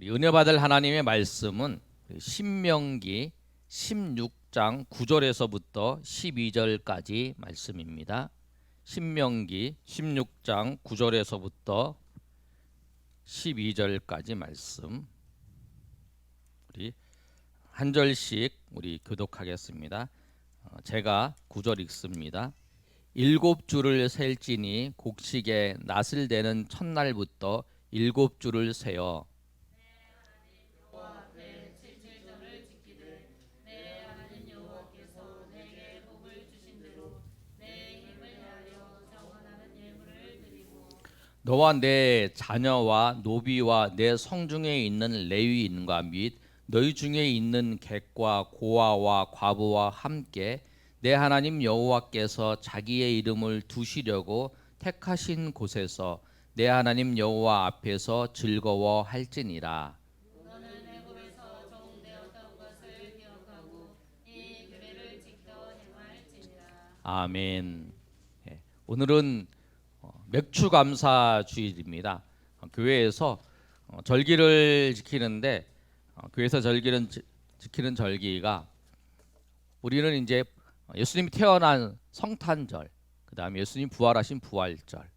우리 은혜 받을 하나님의 말씀은 신명기 16장 9절에서부터 12절까지 말씀입니다. 신명기 16장 9절에서부터 12절까지 말씀. 우리 한 절씩 우리 교독하겠습니다. 제가 9절 읽습니다. 일곱 줄을 셀지니 곡식에 낫을 대는 첫날부터 일곱 줄을 세어 너와 내 자녀와 노비와 내 성중에 있는 레위인과 및 너희 중에 있는 객과 고아와 과부와 함께 내 하나님 여호와께서 자기의 이름을 두시려고 택하신 곳에서 내 하나님 여호와 앞에서 즐거워할지니라. 아멘. 오늘은 맥추감사 주일입니다. 교회에서 절기를 지키는데 교회에서 절기를 지키는 절기가 우리는 이제 예수님이 태어난 성탄절, 그다음에 예수님 부활하신 부활절,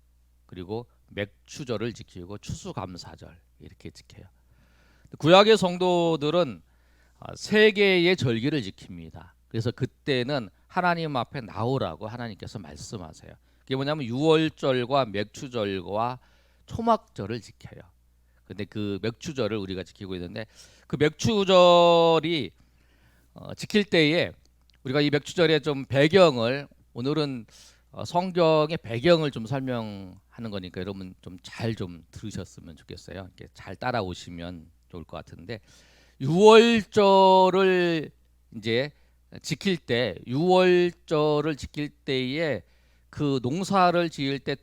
그리고 맥추절을 지키고 추수감사절 이렇게 지켜요. 구약의 성도들은 세 개의 절기를 지킵니다. 그래서 그때는 하나님 앞에 나오라고 하나님께서 말씀하세요. 그게 뭐냐면 유월절과 맥추절과 초막절을 지켜요. 근데 그 맥추절을 우리가 지키고 있는데 그 맥추절이 지킬 때에 우리가 이 맥추절의 좀 배경을 오늘은 성경의 배경을 좀 설명하는 거니까 여러분 좀 잘 좀 들으셨으면 좋겠어요. 이렇게 잘 따라오시면 좋을 것 같은데 유월절을 이제 지킬 때 유월절을 지킬 때에 그 농사를 지을 때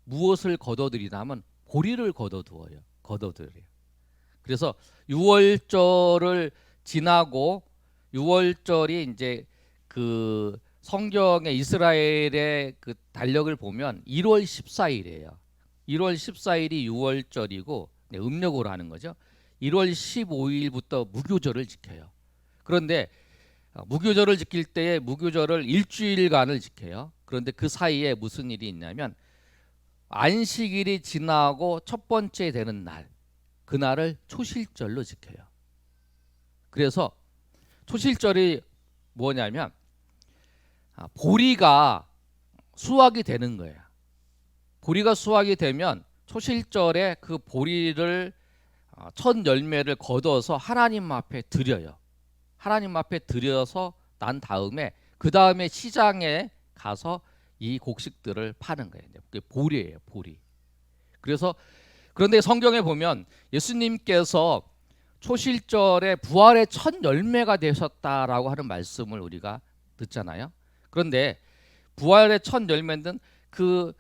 무엇을 거둬들이냐면 보리를 거둬들여요. 그래서 유월절을 지나고 유월절이 이제 그 성경의 이스라엘의 그 달력을 보면 1월 14일이에요. 1월 14일이 유월절이고 음력으로 하는 거죠. 1월 15일부터 무교절을 지켜요. 그런데 무교절을 지킬 때에 무교절을 일주일간을 지켜요. 그런데 그 사이에 무슨 일이 있냐면 안식일이 지나고 첫 번째 되는 날, 그날을 초실절로 지켜요. 그래서 초실절이 뭐냐면 보리가 수확이 되는 거예요. 보리가 수확이 되면 초실절에 그 보리를 첫 열매를 거둬서 하나님 앞에 드려요. 하나님 앞에 드려서 난 다음에 그 다음에 시장에 가서 이 곡식들을 파는 거예요. 그게 보리예요, 보리. 그래서 그런데 성경에 보면 예수님께서 초실절에 부활의 첫 열매가 되셨다라고 하는 말씀을 우리가 듣잖아요. 그런데 부활의 첫 열매는 그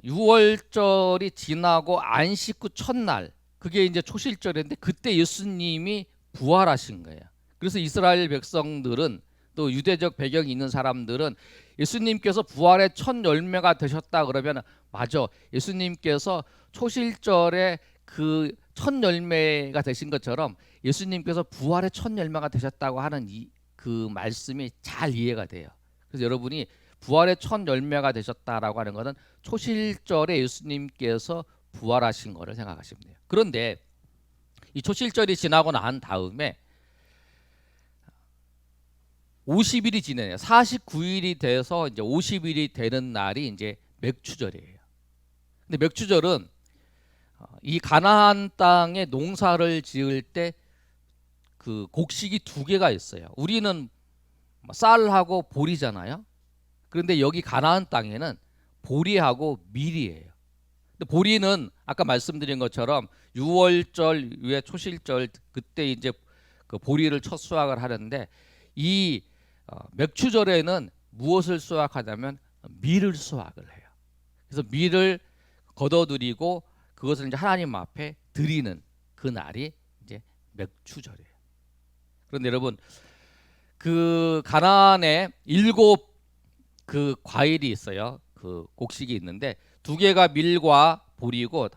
유월절이 지나고 안식 후 첫날, 그게 이제 초실절인데 그때 예수님이 부활하신 거예요. 그래서 이스라엘 백성들은 또 유대적 배경이 있는 사람들은 예수님께서 부활의 첫 열매가 되셨다 그러면 맞아, 예수님께서 초실절에 그 첫 열매가 되신 것처럼 예수님께서 부활의 첫 열매가 되셨다고 하는 그 말씀이 잘 이해가 돼요. 그래서 여러분이 부활의 첫 열매가 되셨다라고 하는 것은 초실절에 예수님께서 부활하신 거를 생각하시면 돼요. 그런데 이 초실절이 지나고 난 다음에 50일이 지내요. 49일이 돼서 이제 50일이 되는 날이 이제 맥추절이에요. 근데 맥추절은 이 가나안 땅에 농사를 지을 때 그 곡식이 두 개가 있어요. 우리는 쌀하고 보리잖아요. 그런데 여기 가나안 땅에는 보리하고 밀이에요. 근데 보리는 아까 말씀드린 것처럼 6월절 위에 초실절 그때 이제 그 보리를 첫 수확을 하는데 이 맥추절에는 무엇을 수확하냐면 밀을 수확을 해요. 그래서 밀을 거둬들이고 그것을 이제 하나님 앞에 드리는 그 날이 이제 맥추절이에요. 그런데 여러분 그 가나안에 7 그 과일이 있어요. 그 곡식이 있는데 두 개가 밀과 보리고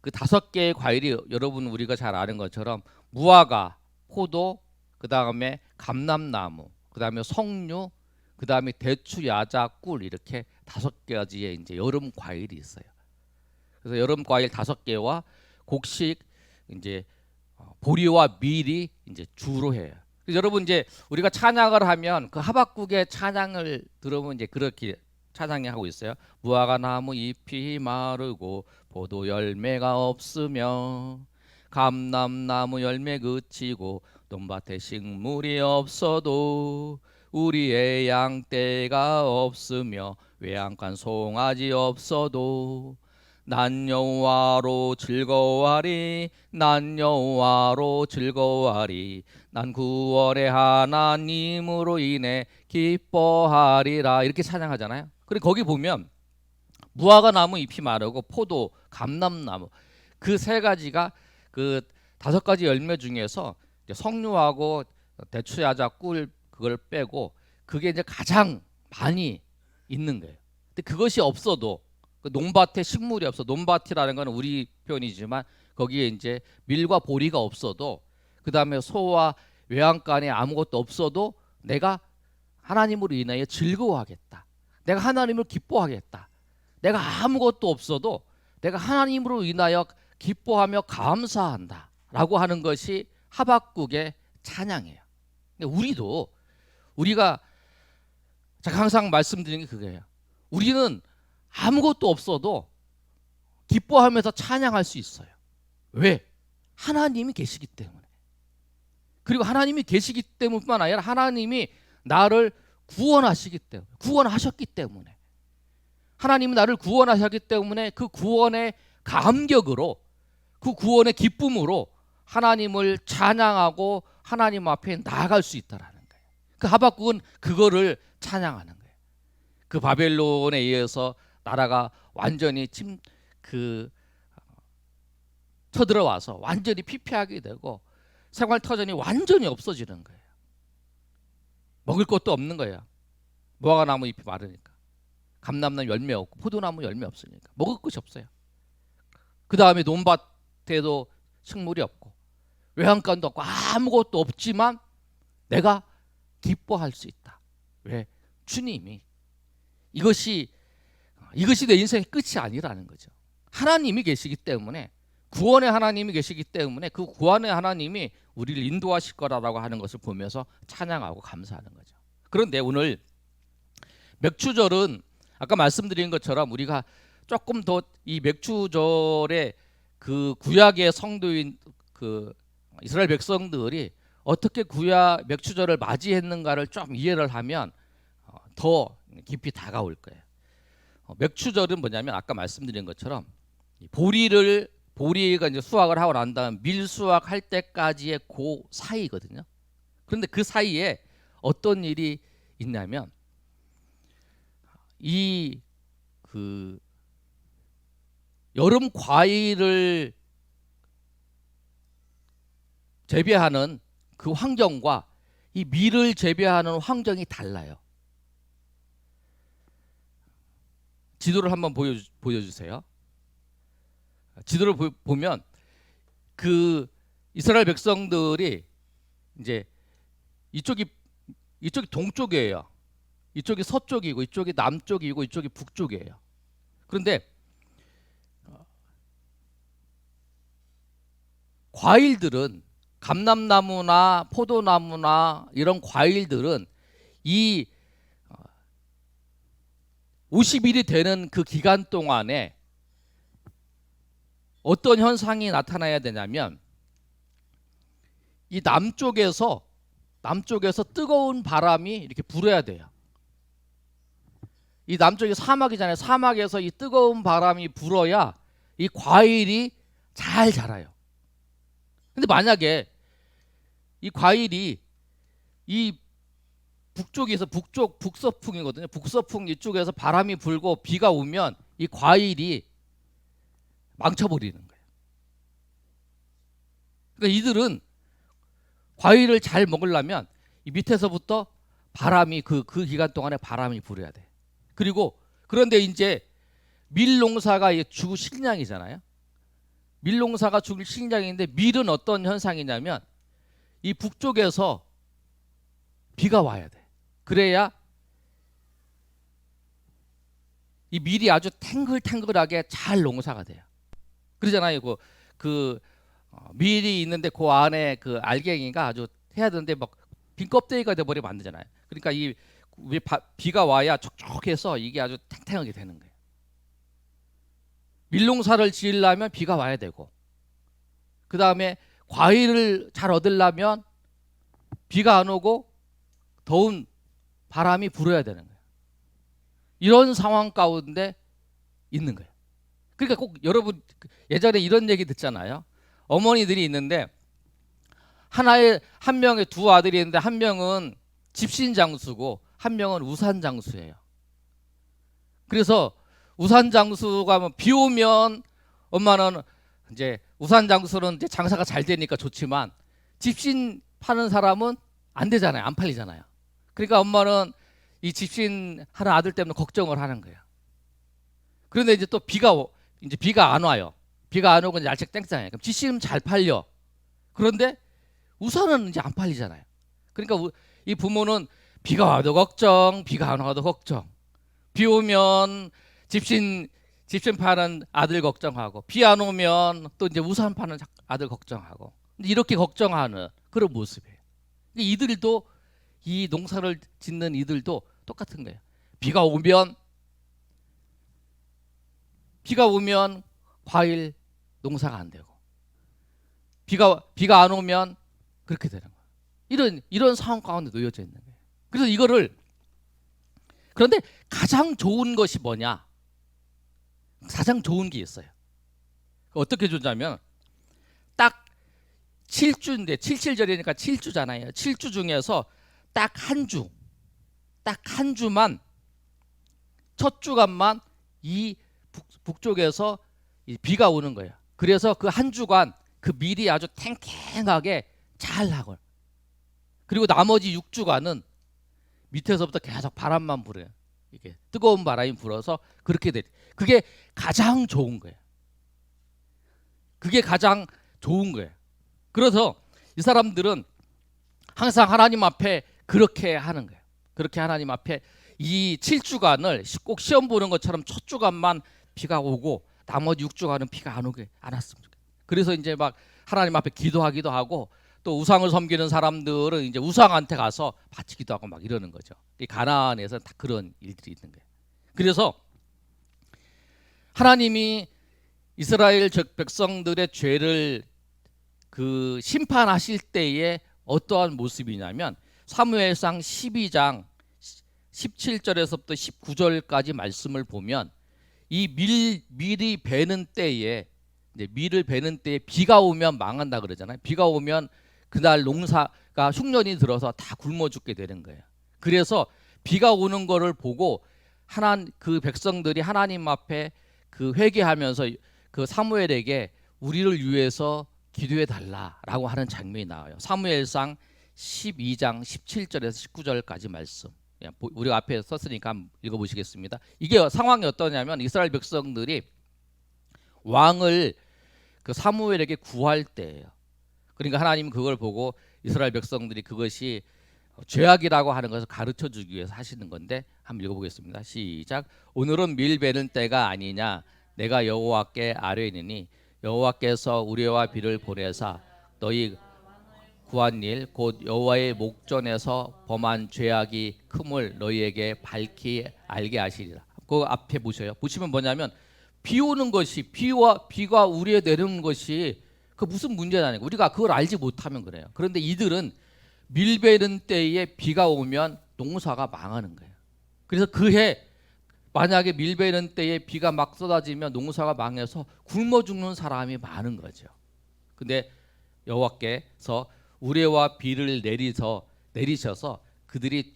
그 5개의 과일이 여러분 우리가 잘 아는 것처럼 무화과, 포도, 그 다음에 감람나무, 그 다음에 석류, 그 다음에 대추, 야자, 꿀 이렇게 5가지의 이제 여름 과일이 있어요. 그래서 여름 과일 5개와 곡식 이제 보리와 밀이 이제 주로 해요. 그래서 여러분 이제 우리가 찬양을 하면 그 하박국의 찬양을 들으면 이제 그렇게 찬양하고 있어요. 무화과 나무 잎이 마르고 포도 열매가 없으며 감람나무 열매 그치고 논밭에 식물이 없어도 우리의 양떼가 없으며 외양간 송아지 없어도 난 여호와로 즐거워하리 난 여호와로 즐거워하리 난 구원의 하나님으로 인해 기뻐하리라 이렇게 찬양하잖아요. 그리고 거기 보면 무화과 나무 잎이 마르고 포도, 감람나무 그 3가지가 그 5가지 열매 중에서 이제 석류하고 대추, 야자, 꿀 그걸 빼고 그게 이제 가장 많이 있는 거예요. 근데 그것이 없어도 그 논밭에 식물이 없어 논밭이라는 건 우리 표현이지만 거기에 이제 밀과 보리가 없어도 그 다음에 소와 외양간에 아무것도 없어도 내가 하나님으로 인하여 즐거워하겠다. 내가 하나님을 기뻐하겠다. 내가 아무것도 없어도 내가 하나님으로 인하여 기뻐하며 감사한다 라고 하는 것이 하박국의 찬양이에요. 근데 우리가 제가 항상 말씀드리는 게 그거예요. 우리는 아무것도 없어도 기뻐하면서 찬양할 수 있어요. 왜? 하나님이 계시기 때문에. 그리고 하나님이 계시기 때문뿐만 아니라 하나님이 나를 구원하시기 때문에, 구원하셨기 때문에, 하나님이 나를 구원하셨기 때문에 그 구원의 감격으로, 그 구원의 기쁨으로 하나님을 찬양하고 하나님 앞에 나아갈 수 있다라는 거예요. 그 하박국은 그거를 찬양하는 거예요. 그 바벨론에 의해서 나라가 완전히 쳐들어와서 완전히 피폐하게 되고 생활터전이 완전히 없어지는 거예요. 먹을 것도 없는 거예요. 무화과 나무 잎이 마르니까, 감람나무 열매 없고 포도나무 열매 없으니까 먹을 것이 없어요. 그 다음에 논밭에도 식물이 없고 외양간도 없고 아무것도 없지만 내가 기뻐할 수 있다. 왜? 주님이 이것이 내 인생의 끝이 아니라는 거죠. 하나님이 계시기 때문에, 구원의 하나님이 계시기 때문에 그 구원의 하나님이 우리를 인도하실 거라고 하는 것을 보면서 찬양하고 감사하는 거죠. 그런데 오늘 맥추절은 아까 말씀드린 것처럼 우리가 조금 더 이 맥추절의 그 구약의 성도인 그 이스라엘 백성들이 어떻게 구약 맥추절을 맞이했는가를 좀 이해를 하면 더 깊이 다가올 거예요. 맥추절은 뭐냐면 아까 말씀드린 것처럼 보리가 이제 수확을 하고 난 다음 밀 수확할 때까지의 그 사이거든요. 그런데 그 사이에 어떤 일이 있냐면 이 그 여름 과일을 재배하는 그 환경과 이 밀을 재배하는 환경이 달라요. 지도를 한번 보여주세요. 지도를 보면 그 이스라엘 백성들이 이제 이쪽이 동쪽이에요. 이쪽이 서쪽이고 이쪽이 남쪽이고 이쪽이 북쪽이에요. 그런데 과일들은 감람나무나 포도나무나 이런 과일들은 이 50일이 되는 그 기간 동안에 어떤 현상이 나타나야 되냐면 이 남쪽에서 뜨거운 바람이 이렇게 불어야 돼요. 이 남쪽이 사막이잖아요. 사막에서 이 뜨거운 바람이 불어야 이 과일이 잘 자라요. 근데 만약에 이 과일이 이 북쪽에서 북서풍이거든요. 북서풍 이쪽에서 바람이 불고 비가 오면 이 과일이 망쳐버리는 거예요. 그러니까 이들은 과일을 잘 먹으려면 이 밑에서부터 바람이 그 기간 동안에 바람이 불어야 돼. 그런데 이제 밀 농사가 주 식량이잖아요. 밀농사가 줄 시장인데 밀은 어떤 현상이냐면 이 북쪽에서 비가 와야 돼. 그래야 이 밀이 아주 탱글탱글하게 잘 농사가 돼요. 그러잖아요. 그 밀이 있는데 그 안에 그 알갱이가 아주 해야 되는데 막 빈 껍데기가 돼버리면 안 되잖아요. 그러니까 이 비가 와야 촉촉해서 이게 아주 탱탱하게 되는 거예요. 밀농사를 지으려면 비가 와야 되고, 그 다음에 과일을 잘 얻으려면 비가 안 오고 더운 바람이 불어야 되는 거예요. 이런 상황 가운데 있는 거예요. 그러니까 꼭 여러분 예전에 이런 얘기 듣잖아요. 어머니들이 있는데 한 명의 두 아들이 있는데 한 명은 집신장수고 한 명은 우산장수예요. 그래서 우산장수가 뭐 비 오면 엄마는 이제 우산장수는 이제 장사가 잘 되니까 좋지만 집신 파는 사람은 안 되잖아요. 안 팔리잖아요. 그러니까 엄마는 이 집신 하는 아들 때문에 걱정을 하는 거예요. 그런데 이제 또 비가 안 와요. 비가 안 오고 날씨 땡땡해요. 그럼 집신은 잘 팔려. 그런데 우산은 이제 안 팔리잖아요. 그러니까 이 부모는 비가 와도 걱정, 비가 안 와도 걱정. 비 오면 집신 파는 아들 걱정하고, 비 안 오면 또 이제 우산 파는 아들 걱정하고, 이렇게 걱정하는 그런 모습이에요. 이들도 이 농사를 짓는 이들도 똑같은 거예요. 비가 오면 과일 농사가 안 되고, 비가 안 오면 그렇게 되는 거예요. 이런 상황 가운데 놓여져 있는 거예요. 그래서 그런데 가장 좋은 것이 뭐냐? 가장 좋은 게 있어요. 어떻게 좋냐면 딱 7주인데 77절이니까 7주잖아요. 7주 중에서 딱 한 주만 첫 주간만 이 북쪽에서 비가 오는 거예요. 그래서 그 한 주간 그 밀이 아주 탱탱하게 잘 나고, 그리고 나머지 6주간은 밑에서부터 계속 바람만 불어요. 이게 뜨거운 바람이 불어서 그렇게 돼. 그게 가장 좋은 거예요. 그게 가장 좋은 거예요. 그래서 이 사람들은 항상 하나님 앞에 그렇게 하는 거예요. 그렇게 하나님 앞에 이 7주간을 꼭 시험 보는 것처럼 첫 주간만 비가 오고 나머지 6주간은 비가 안 왔으면 좋겠어요. 그래서 이제 막 하나님 앞에 기도하기도 하고, 또 우상을 섬기는 사람들은 이제 우상한테 가서 바치기도 하고 막 이러는 거죠. 이 가나안에서 다 그런 일들이 있는 거예요. 그래서 하나님이 이스라엘 백성들의 죄를 그 심판하실 때에 어떠한 모습이냐면 사무엘상 12장 17절에서부터 19절까지 말씀을 보면 이 밀이 베는 때에, 이제 밀을 베는 때에 비가 오면 망한다 그러잖아요. 비가 오면 그날 농사가 흉년이 들어서 다 굶어 죽게 되는 거예요. 그래서 비가 오는 거를 보고 그 백성들이 하나님 앞에 그 회개하면서 그 사무엘에게 우리를 위해서 기도해 달라라고 하는 장면이 나와요. 사무엘상 12장 17절에서 19절까지 말씀. 우리가 앞에 썼으니까 한번 읽어보시겠습니다. 이게 상황이 어떠냐면 이스라엘 백성들이 왕을 그 사무엘에게 구할 때예요. 그러니까 하나님은 그걸 보고 이스라엘 백성들이 그것이 죄악이라고 하는 것을 가르쳐 주기 위해서 하시는 건데 한번 읽어보겠습니다. 시작. 오늘은 밀 베는 때가 아니냐? 내가 여호와께 아뢰니니 여호와께서 우리와 비를 보내사 너희 구한 일 곧 여호와의 목전에서 범한 죄악이 큼을 너희에게 밝히 알게 하시리라. 그 앞에 보시면 뭐냐면 비 오는 것이 비가 우리에 내리는 것이 그 무슨 문제는 아니고 우리가 그걸 알지 못하면 그래요. 그런데 이들은 밀 베는 때에 비가 오면 농사가 망하는 거예요. 그래서 그해 만약에 밀 베는 때에 비가 막 쏟아지면 농사가 망해서 굶어 죽는 사람이 많은 거죠. 근데 여호와께서 우레와 비를 내리셔서 그들이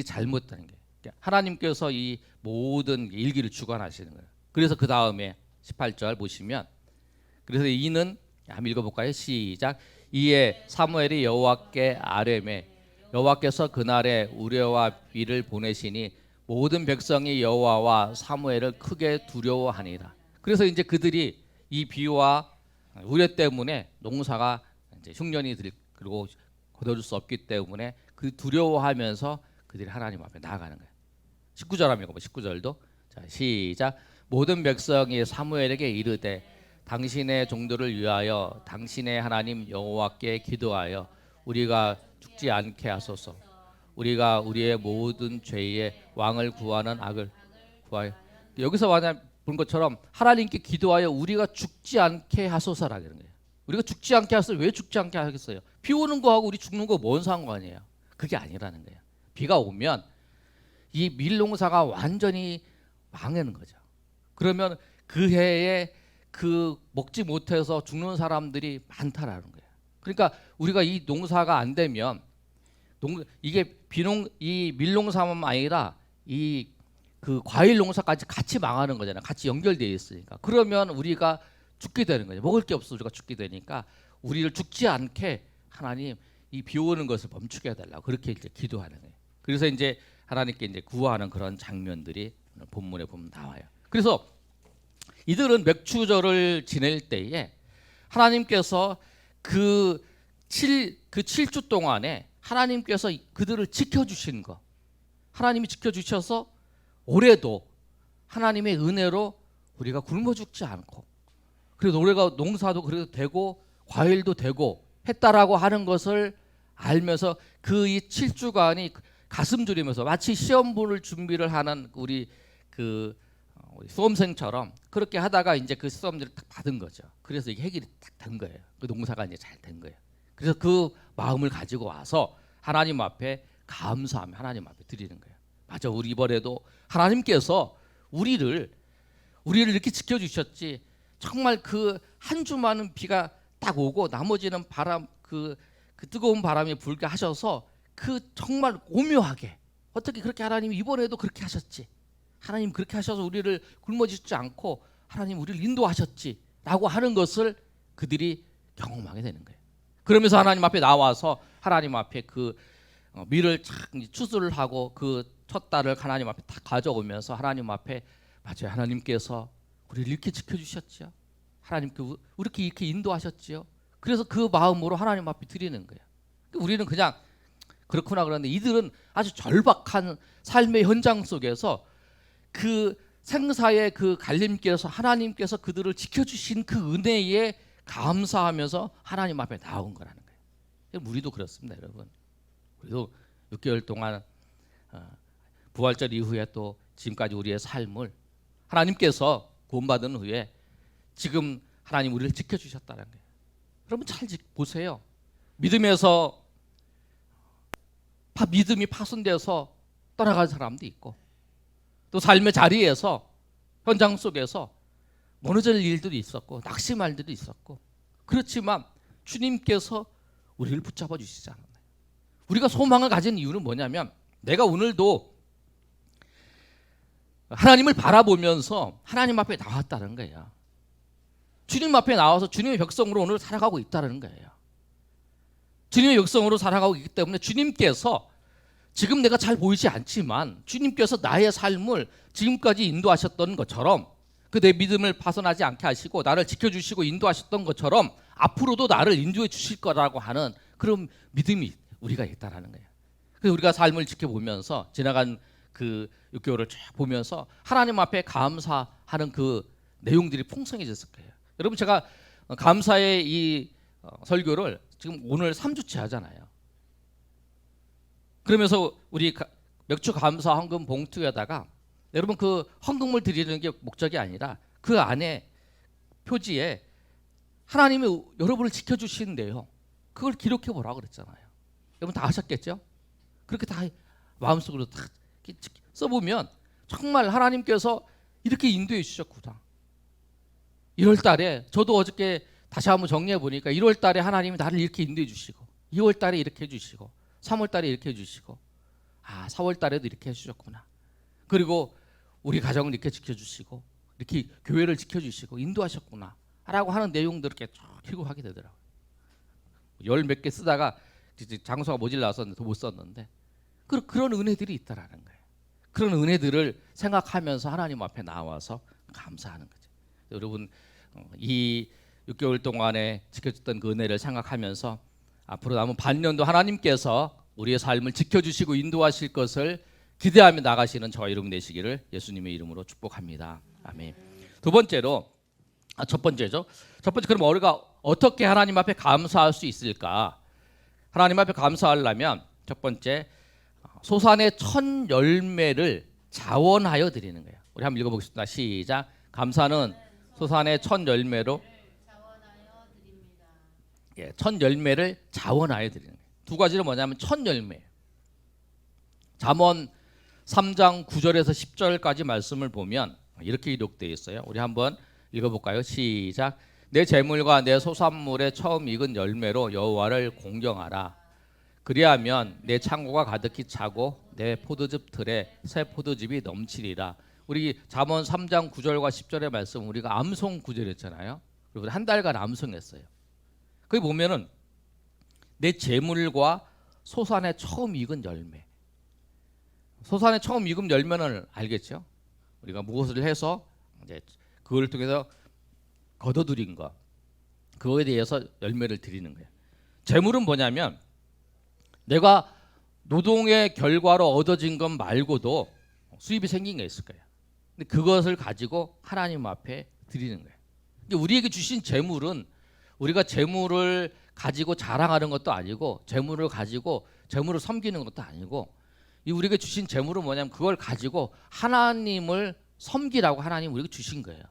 잘못하는 게 하나님께서 이 모든 일기를 주관하시는 거예요. 그래서 그 다음에 18절 보시면 그래서 이는 한번 읽어볼까요? 시작. 이에 사무엘이 여호와께 아뢰매 여호와께서 그날에 우레와 비를 보내시니 모든 백성이 여호와와 사무엘을 크게 두려워하니라. 그래서 이제 그들이 이 비와 우레 때문에 농사가 이제 흉년이 그리고 거둬줄 수 없기 때문에 그 두려워하면서 그들이 하나님 앞에 나아가는 거예요. 19절 한번 읽어봐. 19절도 자 시작. 모든 백성이 사무엘에게 이르되 당신의 종들을 위하여 당신의 하나님 여호와께 기도하여 우리가 죽지 않게 하소서. 우리가 우리의 모든 죄의 왕을 구하는 악을 구하여. 여기서 만약 본 것처럼 하나님께 기도하여 우리가 죽지 않게 하소서라는 거예요. 우리가 죽지 않게 하소서. 왜 죽지 않게 하겠어요? 비 오는 거하고 우리 죽는 거 뭔 상관이에요? 그게 아니라는 거예요. 비가 오면 이 밀농사가 완전히 망하는 거죠. 그러면 그 해에 그 먹지 못해서 죽는 사람들이 많다라는 거예요. 그러니까 우리가 이 농사가 안 되면 이게 이 밀농사만 아니라 이 그 과일 농사까지 같이 망하는 거잖아요. 같이 연결되어 있으니까. 그러면 우리가 죽게 되는 거죠. 먹을 게 없어 우리가 죽게 되니까 우리를 죽지 않게 하나님 이 비 오는 것을 멈추게 해달라고 그렇게 이제 기도하는 거예요. 그래서 이제 하나님께 이제 구하는 그런 장면들이 본문에 보면 나와요. 그래서 이들은 맥추절을 지낼 때에 하나님께서 그 7주 동안에 하나님께서 그들을 지켜주신 거, 하나님이 지켜주셔서 올해도 하나님의 은혜로 우리가 굶어 죽지 않고, 그래도 올해가 농사도 그래도 되고 과일도 되고 했다라고 하는 것을 알면서 그 이 7주간이 가슴 졸이면서 마치 시험 볼 준비를 하는 우리 수험생처럼 그렇게 하다가 이제 그 시험지를 딱 받은 거죠. 그래서 이게 해결이 딱 된 거예요. 그 농사가 이제 잘 된 거예요. 그래서 그 마음을 가지고 와서 하나님 앞에 감사하며 하나님 앞에 드리는 거예요. 맞아, 우리 이번에도 하나님께서 우리를 이렇게 지켜주셨지. 정말 그 한 주만은 비가 딱 오고 나머지는 바람 그 뜨거운 바람이 불게 하셔서 그 정말 오묘하게 어떻게 그렇게 하나님이 이번에도 그렇게 하셨지. 하나님 그렇게 하셔서 우리를 굶어 죽지 않고 하나님 우리를 인도하셨지라고 하는 것을 그들이 경험하게 되는 거예요. 그러면서 하나님 앞에 나와서 하나님 앞에 그 밀을 착 추수를 하고 그 첫 달을 하나님 앞에 다 가져오면서 하나님 앞에 맞아요. 하나님께서 우리를 이렇게 지켜주셨죠. 하나님께 이렇게 인도하셨지요. 그래서 그 마음으로 하나님 앞에 드리는 거예요. 우리는 그냥 그렇구나 그러는데 이들은 아주 절박한 삶의 현장 속에서 그 생사의 그 갈림길에서 하나님께서 그들을 지켜주신 그 은혜에 감사하면서 하나님 앞에 나온 거라는 거예요. 우리도 그렇습니다, 여러분. 우리도 6개월 동안 부활절 이후에 또 지금까지 우리의 삶을 하나님께서 구원받은 후에 지금 하나님 우리를 지켜주셨다는 거예요. 여러분 잘 보세요. 믿음에서 믿음이 파손돼서 떠나간 사람도 있고 또 삶의 자리에서 현장 속에서 무너질 일들이 있었고 낙심할 일도 있었고 그렇지만 주님께서 우리를 붙잡아 주시지 않았나요? 우리가 소망을 가진 이유는 뭐냐면 내가 오늘도 하나님을 바라보면서 하나님 앞에 나왔다는 거예요. 주님 앞에 나와서 주님의 백성으로 오늘 살아가고 있다는 거예요. 주님의 백성으로 살아가고 있기 때문에 주님께서 지금 내가 잘 보이지 않지만 주님께서 나의 삶을 지금까지 인도하셨던 것처럼 그 내 믿음을 파손하지 않게 하시고 나를 지켜주시고 인도하셨던 것처럼 앞으로도 나를 인도해 주실 거라고 하는 그런 믿음이 우리가 있다라는 거예요. 그래서 우리가 삶을 지켜보면서 지나간 그 6개월을 쭉 보면서 하나님 앞에 감사하는 그 내용들이 풍성해졌을 거예요. 여러분 제가 감사의 이 설교를 지금 오늘 3주째 하잖아요. 그러면서 우리 맥주 감사 헌금 봉투에다가 여러분 그 헌금을 드리는 게 목적이 아니라 그 안에 표지에 하나님이 여러분을 지켜주시는데요. 그걸 기록해 보라고 그랬잖아요. 여러분 다 하셨겠죠? 그렇게 다 마음속으로 다 써보면 정말 하나님께서 이렇게 인도해 주셨구나. 1월 달에 저도 어저께 다시 한번 정리해 보니까 1월 달에 하나님이 나를 이렇게 인도해 주시고 2월 달에 이렇게 해 주시고 3월 달에 이렇게 해 주시고 4월 달에도 이렇게 해 주셨구나. 그리고 우리 가정을 이렇게 지켜주시고 이렇게 교회를 지켜주시고 인도하셨구나 라고 하는 내용들을 이렇게 쭉 기록하게 되더라고요. 10 몇 개 쓰다가 장소가 모질라서 더 못 썼는데 그런 은혜들이 있다라는 거예요. 그런 은혜들을 생각하면서 하나님 앞에 나와서 감사하는 거죠. 여러분 이 6개월 동안에 지켜줬던 그 은혜를 생각하면서 앞으로 남은 반년도 하나님께서 우리의 삶을 지켜주시고 인도하실 것을 기대하며 나가시는 저와 여러분 되시기를 예수님의 이름으로 축복합니다. 아멘. 첫 번째죠. 그럼 우리가 어떻게 하나님 앞에 감사할 수 있을까? 하나님 앞에 감사하려면 첫 번째, 소산의 첫 열매를 자원하여 드리는 거예요. 우리 한번 읽어보겠습니다. 시작. 감사는 소산의 첫 열매로 첫 열매를 자원하여 드리는 거예요. 두 가지는 뭐냐면 첫 열매. 잠언 3장 9절에서 10절까지 말씀을 보면 이렇게 기록되어 있어요. 우리 한번 읽어볼까요? 시작. 내 재물과 내 소산물의 처음 익은 열매로 여호와를 공경하라. 그리하면 내 창고가 가득히 차고 내 포도즙 틀에 새 포도즙이 넘치리라. 우리 잠언 3장 9절과 10절의 말씀 우리가 암송 구절했잖아요. 그리고 한 달간 암송했어요. 거기 보면은 내 재물과 소산의 처음 익은 열매. 소산의 처음 익은 열매는 알겠죠? 우리가 무엇을 해서 이제 그걸 통해서 거둬들인 것, 그거에 대해서 열매를 드리는 거예요. 재물은 뭐냐면 내가 노동의 결과로 얻어진 것 말고도 수입이 생긴 게 있을 거예요. 근데 그것을 가지고 하나님 앞에 드리는 거예요. 근데 우리에게 주신 재물은 우리가 재물을 가지고 자랑하는 것도 아니고 재물을 가지고 재물을 섬기는 것도 아니고 이 우리에게 주신 재물은 뭐냐면 그걸 가지고 하나님을 섬기라고 하나님 우리에게 주신 거예요.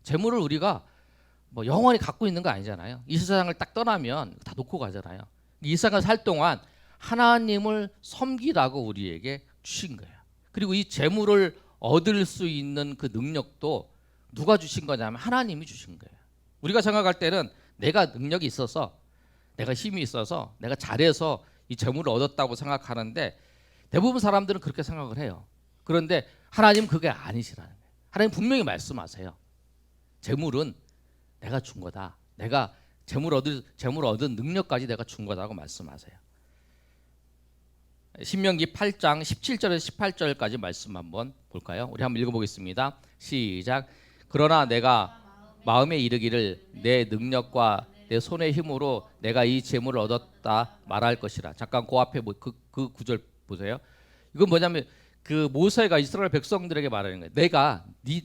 재물을 우리가 뭐 영원히 갖고 있는 거 아니잖아요. 이 세상을 딱 떠나면 다 놓고 가잖아요. 이 세상을 살 동안 하나님을 섬기라고 우리에게 주신 거예요. 그리고 이 재물을 얻을 수 있는 그 능력도 누가 주신 거냐면 하나님이 주신 거예요. 우리가 생각할 때는 내가 능력이 있어서 내가 힘이 있어서 내가 잘해서 이 재물을 얻었다고 생각하는데 대부분 사람들은 그렇게 생각을 해요. 그런데 하나님은 그게 아니시라는 거예요. 하나님 분명히 말씀하세요. 재물은 내가 준 거다. 내가 재물 얻은 능력까지 내가 준 거다고 말씀하세요. 신명기 8장 17절에서 18절까지 말씀 한번 볼까요? 우리 한번 읽어보겠습니다. 시작. 그러나 내가 마음에 이르기를 내 능력과 내 손의 힘으로 내가 이 재물을 얻었다 말할 것이라. 잠깐 그 앞에 그 구절 보세요. 이건 뭐냐면 그 모세가 이스라엘 백성들에게 말하는 거예요. 내가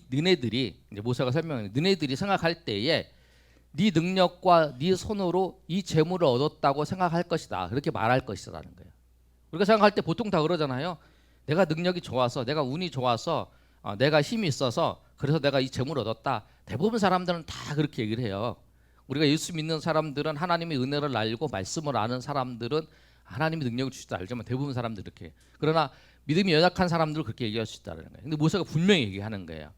너네들이 이제 모세가 설명하는 너네들이 생각할 때에 네 능력과 네 손으로 이 재물을 얻었다고 생각할 것이다. 그렇게 말할 것이라는 거예요. 우리가 생각할 때 보통 다 그러잖아요. 내가 능력이 좋아서, 내가 운이 좋아서, 내가 힘이 있어서 그래서 내가 이 재물을 얻었다. 대부분 사람들은 다 그렇게 얘기를 해요. 우리가 예수 믿는 사람들은 하나님의 은혜를 알고 말씀을 아는 사람들은 하나님이 능력을 주시다 알지만 대부분 사람들은 이렇게 해요. 그러나 믿음이 연약한 사람들은 그렇게 얘기할 수 있다는 거예요. 근데 모세가 분명히 얘기하는 거예요.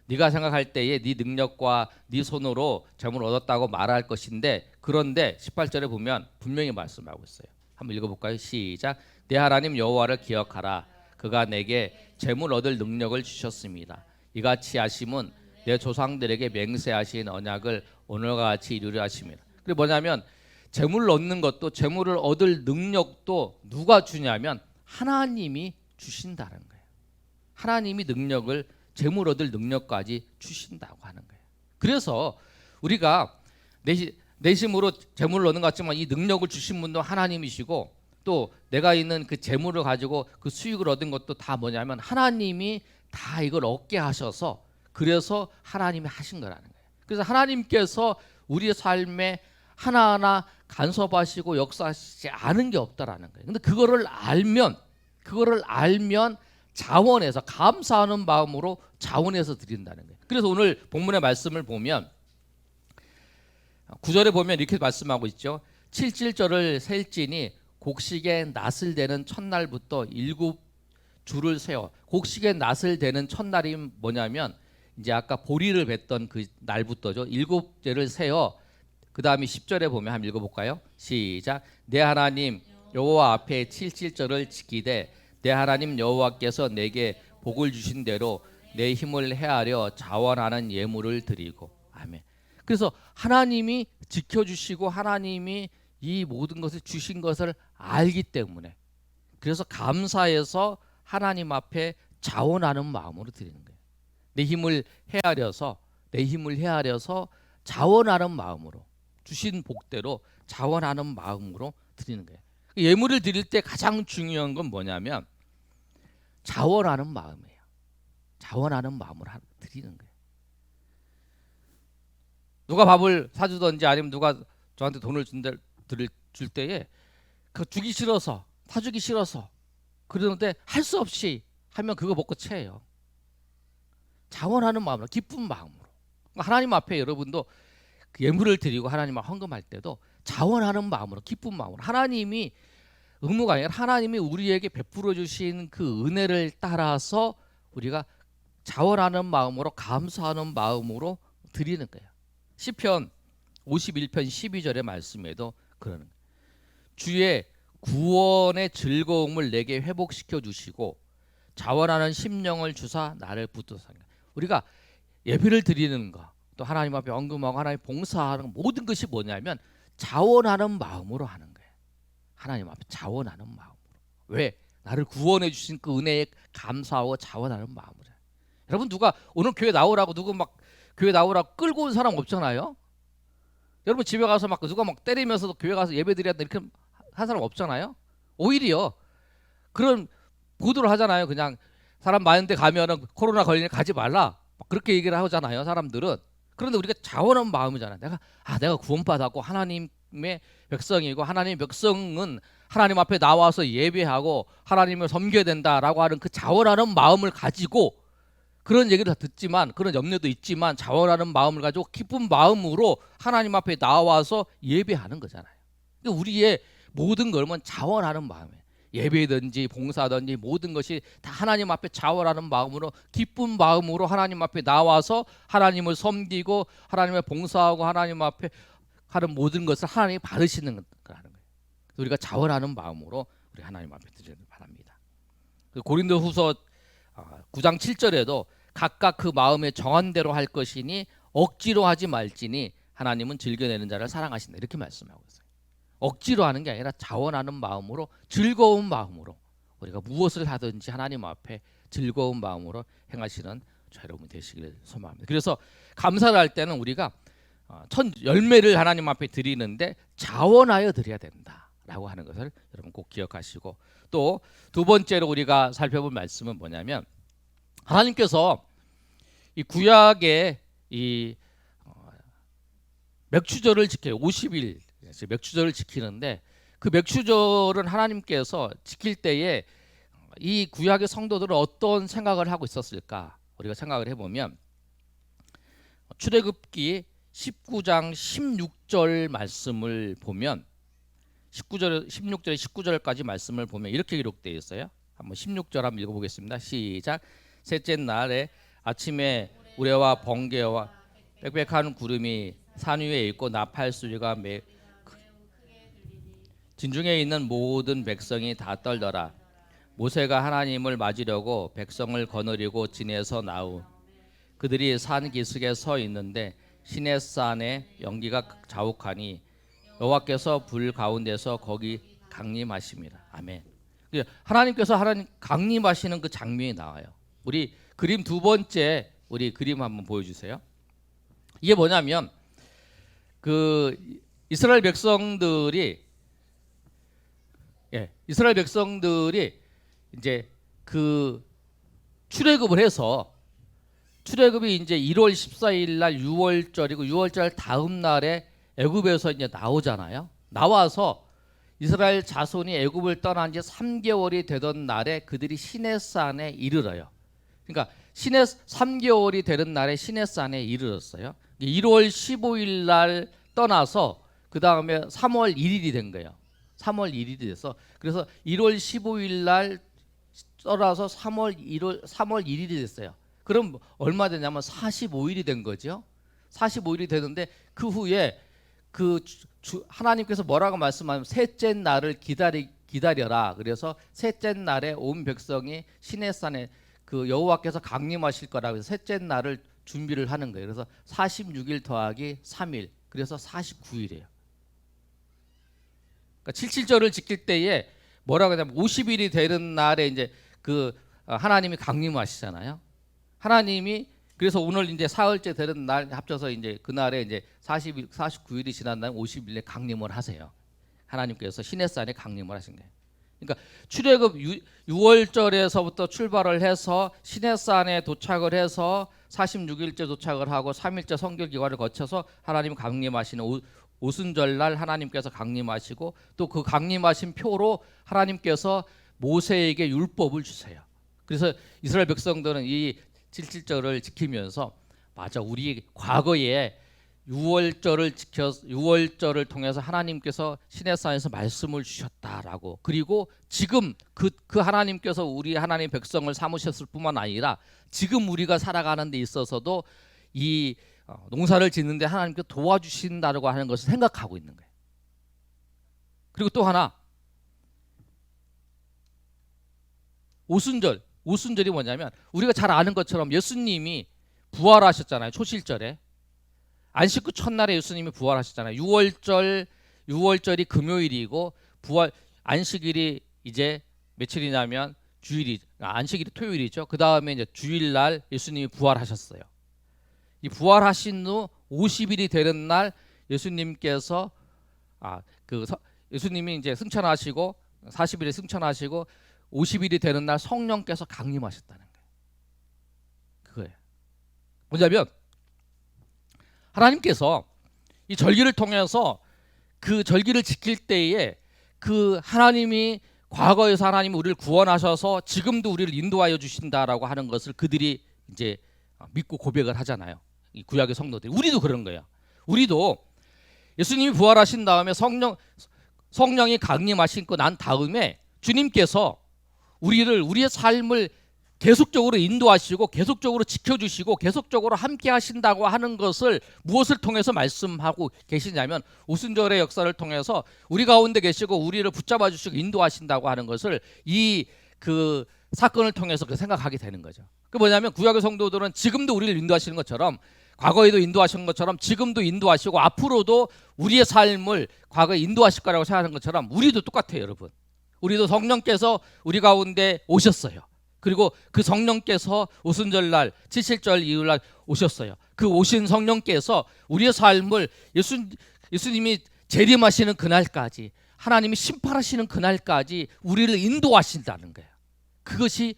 네가 생각할 때에 네 능력과 네 손으로 재물을 얻었다고 말할 것인데 그런데 18절에 보면 분명히 말씀하고 있어요. 한번 읽어볼까요? 시작. 내 하나님 여호와를 기억하라. 그가 내게 재물 얻을 능력을 주셨습니다. 이같이 하심은 내 조상들에게 맹세하신 언약을 오늘과 같이 이루려 하심이라. 그게 뭐냐면 재물을 얻는 것도 재물을 얻을 능력도 누가 주냐면 하나님이 주신다는 거예요. 하나님이 능력을 재물 얻을 능력까지 주신다고 하는 거예요. 그래서 우리가 내심으로 재물을 얻는 것 같지만 이 능력을 주신 분도 하나님이시고 또 내가 있는 그 재물을 가지고 그 수익을 얻은 것도 다 뭐냐면 하나님이 다 이걸 얻게 하셔서 그래서 하나님이 하신 거라는 거예요. 그래서 하나님께서 우리의 삶에 하나하나 간섭하시고 역사하시지 않은 게 없다라는 거예요. 근데 그거를 알면 자원해서 감사하는 마음으로 자원해서 드린다는 거예요. 그래서 오늘 본문의 말씀을 보면 9절에 보면 이렇게 말씀하고 있죠. 7절을 셀지니 곡식의 낫을 대는 첫날부터 7주를 세워. 곡식의 낫을 대는 첫날이 뭐냐면 이제 아까 보리를 뱄던 그 날부터죠. 7제를 세어 그 다음에 10절에 보면 한번 읽어볼까요? 시작. 내 하나님 여호와 앞에 7절을 지키되 내 하나님 여호와께서 내게 복을 주신 대로 내 힘을 헤아려 자원하는 예물을 드리고. 아멘. 그래서 하나님이 지켜주시고 하나님이 이 모든 것을 주신 것을 알기 때문에 그래서 감사해서 하나님 앞에 자원하는 마음으로 드리는 거예요. 내 힘을 헤아려서 자원하는 마음으로 주신 복대로 자원하는 마음으로 드리는 거예요. 예물을 드릴 때 가장 중요한 건 뭐냐면 자원하는 마음이에요. 자원하는 마음으로 드리는 거예요. 누가 밥을 사주든지 아니면 누가 저한테 돈을 줄 때에 그 주기 싫어서 사주기 싫어서 그러는데 할 수 없이 하면 그거 먹고 채예요. 자원하는 마음으로, 기쁜 마음으로. 하나님 앞에 여러분도 그 예물을 드리고 하나님 앞에 헌금할 때도 자원하는 마음으로, 기쁜 마음으로, 하나님이 의무가 아니라 하나님이 우리에게 베풀어 주신 그 은혜를 따라서 우리가 자원하는 마음으로, 감사하는 마음으로 드리는 거예요. 시편 51편 12절의 말씀에도 그러는 거예요. 주의 구원의 즐거움을 내게 회복시켜 주시고 자원하는 심령을 주사 나를 붙드사. 우리가 예배를 드리는 거, 또 하나님 앞에 헌금하고 하나님 봉사하는 모든 것이 뭐냐면 자원하는 마음으로 하는 거예요. 하나님 앞에 자원하는 마음으로. 왜? 나를 구원해 주신 그 은혜에 감사하고 자원하는 마음으로. 여러분, 누가 오늘 교회 나오라고 누구 막 교회 나오라고 끌고 온 사람 없잖아요. 여러분 집에 가서 막 누가 막 때리면서도 교회 가서 예배 드려야 돼 이렇게 한 사람 없잖아요. 오히려 그런 보도를 하잖아요. 그냥 사람 많은데 가면은 코로나 걸리니 가지 말라. 그렇게 얘기를 하잖아요. 사람들은. 그런데 우리가 자원하는 마음이잖아요. 내가 구원받았고 하나님의 백성이고 하나님의 백성은 하나님 앞에 나와서 예배하고 하나님을 섬겨야 된다라고 하는 그 자원하는 마음을 가지고 그런 얘기를 다 듣지만 그런 염려도 있지만 자원하는 마음을 가지고 기쁜 마음으로 하나님 앞에 나와서 예배하는 거잖아요. 우리의 모든 걸면 자원하는 마음이에요. 예배든지 봉사든지 모든 것이 다 하나님 앞에 자원하는 마음으로 기쁜 마음으로 하나님 앞에 나와서 하나님을 섬기고 하나님을 봉사하고 하나님 앞에 하는 모든 것을 하나님이 받으시는 거라는 거예요. 우리가 자원하는 마음으로 우리 하나님 앞에 드리길 바랍니다. 고린도후서 9장 7절에도 각각 그 마음에 정한 대로 할 것이니 억지로 하지 말지니 하나님은 즐겨내는 자를 사랑하신다. 이렇게 말씀하고 있어요. 억지로 하는 게 아니라 자원하는 마음으로, 즐거운 마음으로 우리가 무엇을 하든지 하나님 앞에 즐거운 마음으로 행하시는 저 여러분 되시길 소망합니다. 그래서 감사를 할 때는 우리가 첫 열매를 하나님 앞에 드리는데 자원하여 드려야 된다라고 하는 것을 여러분 꼭 기억하시고, 또 두 번째로 우리가 살펴볼 말씀은 뭐냐면 하나님께서 이 구약의 이 맥추절을 지켜요. 50일 맥추절을 지키는데 그 맥추절은 하나님께서 지킬 때에 이 구약의 성도들은 어떤 생각을 하고 있었을까? 우리가 생각을 해보면 출애굽기 19장 16절 말씀을 보면 16절에 19절까지 말씀을 보면 이렇게 기록되어 있어요. 한번 16절 한번 읽어보겠습니다. 시작. 셋째 날에 아침에 우레와 번개와 빽빽한 구름이 산 위에 있고 나팔 소리가 진중에 있는 모든 백성이 다 떨더라. 모세가 하나님을 맞으려고 백성을 거느리고 진에서 나오 그들이 산 기슭에 서 있는데 시내산에 연기가 자욱하니 여호와께서 불 가운데서 거기 강림하십니다. 아멘. 하나님께서 강림하시는 그 장면이 나와요. 우리 그림 두 번째 우리 그림 한번 보여주세요. 이게 뭐냐면 그 이스라엘 백성들이 이제 그 출애굽을 해서 출애굽이 이제 1월 14일 날 6월절이고 6월절 다음 날에 애굽에서 이제 나오잖아요. 나와서 이스라엘 자손이 애굽을 떠난 지 3개월이 되던 날에 그들이 시내산에 이르러요. 그러니까 3개월이 되는 날에 시내산에 이르렀어요. 1월 15일 날 떠나서 그 다음에 3월 1일이 된 거예요. 3월 1일이 돼서 그래서 1월 15일 날 떠나서 3월 1일이 됐어요. 그럼 얼마 되냐면 45일이 된 거죠. 45일이 되는데 그 후에 하나님께서 뭐라고 말씀하면 셋째 날을 기다려라. 그래서 셋째 날에 온 백성이 시내산에 그 여호와께서 강림하실 거라고 해서 셋째 날을 준비를 하는 거예요. 그래서 46일 더하기 3일 그래서 49일이에요. 그러니까 77절을 지킬 때에 뭐라고 하냐면 50일이 되는 날에 이제 그 하나님이 강림하시잖아요. 하나님이 그래서 오늘 이제 사흘째 되는 날 합쳐서 이제 그날에 이제 49일이 지난 날 50일에 강림을 하세요. 하나님께서 시내산에 강림을 하신 거예요. 그러니까 출애굽 6월절에서부터 출발을 해서 시내산에 도착을 해서 46일째 도착을 하고 3일째 성결 기간을 거쳐서 하나님 강림하시는 오순절날 하나님께서 강림하시고 또 그 강림하신 표로 하나님께서 모세에게 율법을 주세요. 그래서 이스라엘 백성들은 이 77절을 지키면서 맞아, 우리 과거에 6월절을 통해서 하나님께서 시내산에서 말씀을 주셨다라고, 그리고 지금 그 하나님께서 우리 하나님 백성을 삼으셨을 뿐만 아니라 지금 우리가 살아가는 데 있어서도 이 농사를 짓는데 하나님께서 도와주신다고 하는 것을 생각하고 있는 거예요. 그리고 또 하나, 오순절이 뭐냐면 우리가 잘 아는 것처럼 예수님이 부활하셨잖아요. 초실절에 안식 후 첫날에 예수님이 부활하셨잖아요. 6월절이 금요일이고 안식일이 이제 며칠이냐면 안식일이 토요일이죠. 그 다음에 이제 주일날 예수님이 부활하셨어요. 이 부활하신 후 50일이 되는 날 예수님께서 예수님이 이제 승천하시고 40일에 승천하시고 50일이 되는 날 성령께서 강림하셨다는 거예요. 그거예요. 뭐냐면 하나님께서 이 절기를 통해서 그 절기를 지킬 때에 그 하나님이 과거에서 하나님이 우리를 구원하셔서 지금도 우리를 인도하여 주신다라고 하는 것을 그들이 이제 믿고 고백을 하잖아요. 이 구약의 성도들이. 우리도 그런 거예요. 우리도 예수님이 부활하신 다음에 성령이 강림하시고 난 다음에 주님께서 우리의 삶을 계속적으로 인도하시고 계속적으로 지켜주시고 계속적으로 함께 하신다고 하는 것을 무엇을 통해서 말씀하고 계시냐면 오순절의 역사를 통해서 우리 가운데 계시고 우리를 붙잡아 주시고 인도하신다고 하는 것을 그 사건을 통해서 생각하게 되는 거죠. 그 뭐냐면 구약의 성도들은 지금도 우리를 인도하시는 것처럼 과거에도 인도하신 것처럼 지금도 인도하시고 앞으로도 우리의 삶을 과거에 인도하실 거라고 생각하는 것처럼 우리도 똑같아요, 여러분. 우리도 성령께서 우리 가운데 오셨어요. 그리고 그 성령께서 오순절날 77절 이후날 오셨어요. 그 오신 성령께서 우리의 삶을 예수님이 재림하시는 그날까지, 하나님이 심판하시는 그날까지 우리를 인도하신다는 거예요. 그것이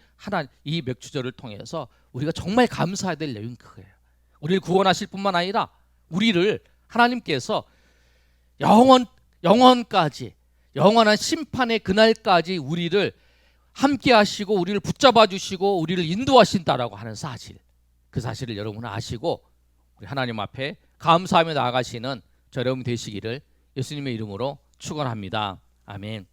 이 맥주절을 통해서 우리가 정말 감사해야 될 내용인 그거예요. 우리를 구원하실 뿐만 아니라 우리를 하나님께서 영원까지, 영원한 심판의 그날까지 우리를 함께 하시고 우리를 붙잡아 주시고 우리를 인도하신다라고 하는 사실, 그 사실을 여러분은 아시고 우리 하나님 앞에 감사하며 나아가시는 저 여러분 되시기를 예수님의 이름으로 축원합니다. 아멘.